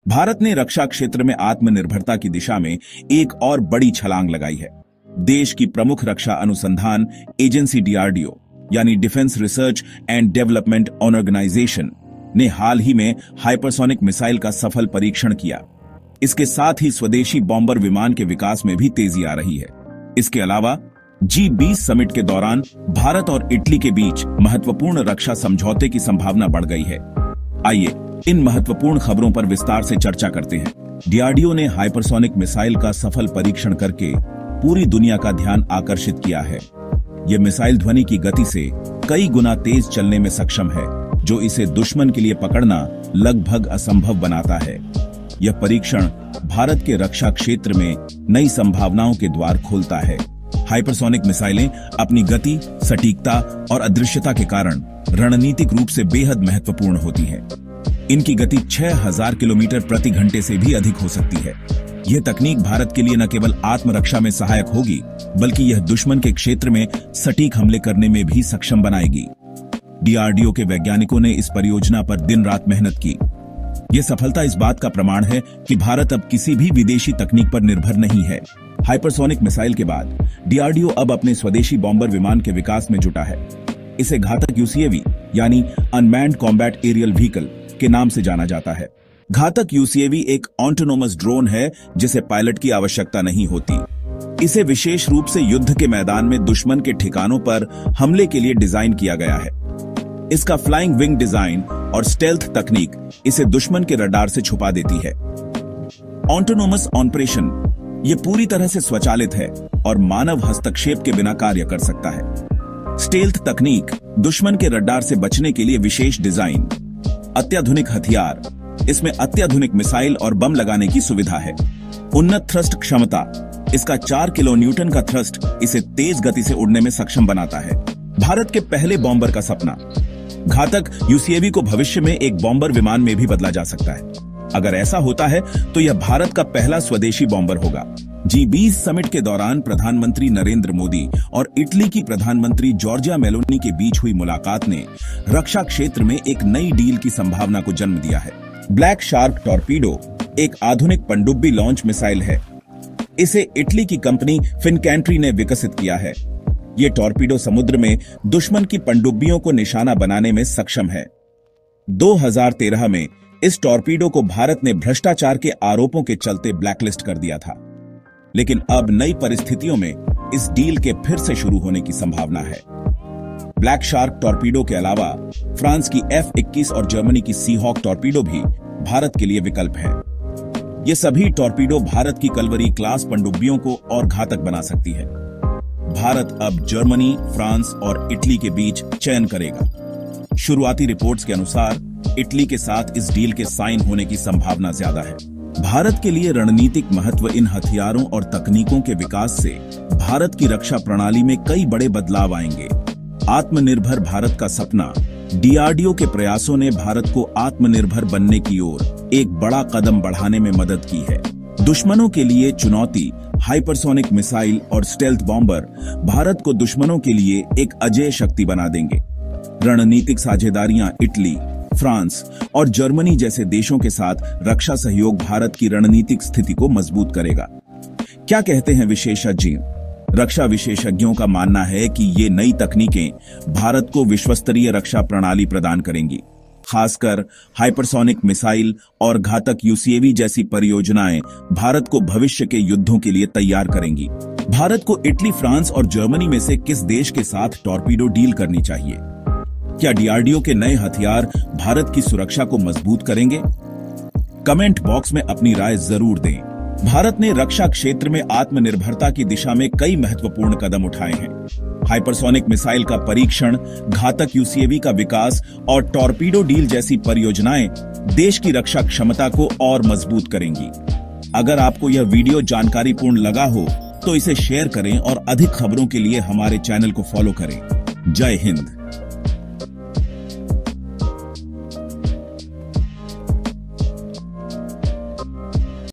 भारत ने रक्षा क्षेत्र में आत्मनिर्भरता की दिशा में एक और बड़ी छलांग लगाई है। देश की प्रमुख रक्षा अनुसंधान एजेंसी डीआरडीओ यानी defence research and development organisation ने हाल ही में हाइपरसोनिक मिसाइल का सफल परीक्षण किया। इसके साथ ही स्वदेशी बॉम्बर विमान के विकास में भी तेजी आ रही है। इसके अलावा G20 समिट के दौरान भारत और इटली के बीच महत्वपूर्ण रक्षा समझौते की संभावना बढ़ गई है। आइए इन महत्वपूर्ण खबरों पर विस्तार से चर्चा करते हैं। डीआरडीओ ने हाइपरसोनिक मिसाइल का सफल परीक्षण करके पूरी दुनिया का ध्यान आकर्षित किया है। यह मिसाइल ध्वनि की गति से कई गुना तेज चलने में सक्षम है, जो इसे दुश्मन के लिए पकड़ना लगभग असंभव बनाता है। यह परीक्षण भारत के रक्षा क्षेत्र में नई संभावनाओं के द्वार खोलता है। हाइपरसोनिक मिसाइलें अपनी गति, सटीकता और अदृश्यता के कारण रणनीतिक रूप से बेहद महत्वपूर्ण होती हैं। इनकी गति 6000 किलोमीटर प्रति घंटे से भी अधिक हो सकती है। यह तकनीक भारत के लिए न केवल आत्मरक्षा में सहायक होगी, बल्कि यह दुश्मन के क्षेत्र में सटीक हमले करने में भी सक्षम बनाएगी। डीआरडीओ के वैज्ञानिकों ने इस परियोजना पर दिन रात मेहनत की। यह सफलता इस बात का प्रमाण है कि भारत अब किसी भी विदेशी तकनीक पर निर्भर नहीं है। हाइपरसोनिक मिसाइल के बाद डीआरडीओ अब अपने स्वदेशी बॉम्बर विमान के विकास में जुटा है। इसे घातक यूसीएवी यानी अनमैन्ड कॉम्बैट एरियल व्हीकल के नाम से जाना जाता है। घातक यूसीएवी एक ऑटोनोमस ड्रोन है जिसे पायलट की आवश्यकता नहीं होती। इसे विशेष रूप से युद्ध के मैदान में दुश्मन के ठिकानों पर हमले के लिए डिजाइन किया गया है। इसका फ्लाइंग विंग डिजाइन और स्टेल्थ तकनीक इसे दुश्मन के रडार से छुपा देती है। ऑटोनोमस ऑपरेशन ये पूरी तरह से स्वचालित है और मानव हस्तक्षेप के बिना कार्य कर सकता है। स्टेल्थ तकनीक दुश्मन के रडार से बचने के लिए विशेष डिजाइन। अत्याधुनिक हथियार, इसमें अत्याधुनिक मिसाइल और बम लगाने की सुविधा है। उन्नत थ्रस्ट क्षमता, इसका 4 किलो न्यूटन का थ्रस्ट इसे तेज गति से उड़ने में सक्षम बनाता है। भारत के पहले बॉम्बर का सपना। घातक यूसीएवी को भविष्य में एक बॉम्बर विमान में भी बदला जा सकता है। अगर ऐसा होता है तो यह भारत का पहला स्वदेशी बॉम्बर होगा। G20 समिट के दौरान प्रधानमंत्री नरेंद्र मोदी और इटली की प्रधानमंत्री जॉर्जिया मेलोनी के बीच हुई मुलाकात ने रक्षा क्षेत्र में एक नई डील की संभावना को जन्म दिया है। ब्लैक शार्क टॉर्पीडो एक आधुनिक पनडुब्बी लॉन्च मिसाइल है। इसे इटली की कंपनी फिनकैंट्री ने विकसित किया है। ये टॉर्पीडो समुद्र में दुश्मन की पनडुब्बियों को निशाना बनाने में सक्षम है। 2013 में इस टॉर्पीडो को भारत ने भ्रष्टाचार के आरोपों के चलते ब्लैकलिस्ट कर दिया था, लेकिन अब नई परिस्थितियों में इस डील के फिर से शुरू होने की संभावना है। ब्लैक शार्क टॉर्पीडो के अलावा फ्रांस की F-21 और जर्मनी की सीहॉक टॉर्पीडो भी भारत के लिए विकल्प है। ये सभी टॉर्पीडो भारत की कलवरी क्लास पनडुब्बियों को और घातक बना सकती है। भारत अब जर्मनी, फ्रांस और इटली के बीच चयन करेगा। शुरुआती रिपोर्ट्स के अनुसार इटली के साथ इस डील के साइन होने की संभावना ज्यादा है। भारत के लिए रणनीतिक महत्व इन हथियारों और तकनीकों के विकास से भारत की रक्षा प्रणाली में कई बड़े बदलाव आएंगे। आत्मनिर्भर भारत का सपना। डीआरडीओ के प्रयासों ने भारत को आत्मनिर्भर बनने की ओर एक बड़ा कदम बढ़ाने में मदद की है। दुश्मनों के लिए चुनौती, हाइपरसोनिक मिसाइल और स्टेल्थ बॉम्बर भारत को दुश्मनों के लिए एक अजेय शक्ति बना देंगे। रणनीतिक साझेदारियां इटली, फ्रांस और जर्मनी जैसे देशों के साथ रक्षा सहयोग भारत की रणनीतिक स्थिति को मजबूत करेगा। क्या कहते हैं विशेषज्ञ? रक्षा विशेषज्ञों का मानना है कि ये नई तकनीकें भारत को विश्वस्तरीय रक्षा प्रणाली प्रदान करेंगी। खासकर हाइपरसोनिक मिसाइल और घातक यूसीएवी जैसी परियोजनाएं भारत को भविष्य के युद्धों के लिए तैयार करेंगी। भारत को इटली, फ्रांस और जर्मनी में से किस देश के साथ टॉर्पीडो डील करनी चाहिए? क्या डीआरडीओ के नए हथियार भारत की सुरक्षा को मजबूत करेंगे? कमेंट बॉक्स में अपनी राय जरूर दें। भारत ने रक्षा क्षेत्र में आत्मनिर्भरता की दिशा में कई महत्वपूर्ण कदम उठाए हैं। हाइपरसोनिक मिसाइल का परीक्षण, घातक यूसीएवी का विकास और टॉर्पीडो डील जैसी परियोजनाएं देश की रक्षा क्षमता को और मजबूत करेंगी। अगर आपको यह वीडियो जानकारीपूर्ण लगा हो तो इसे शेयर करें और अधिक खबरों के लिए हमारे चैनल को फॉलो करें। जय हिंद।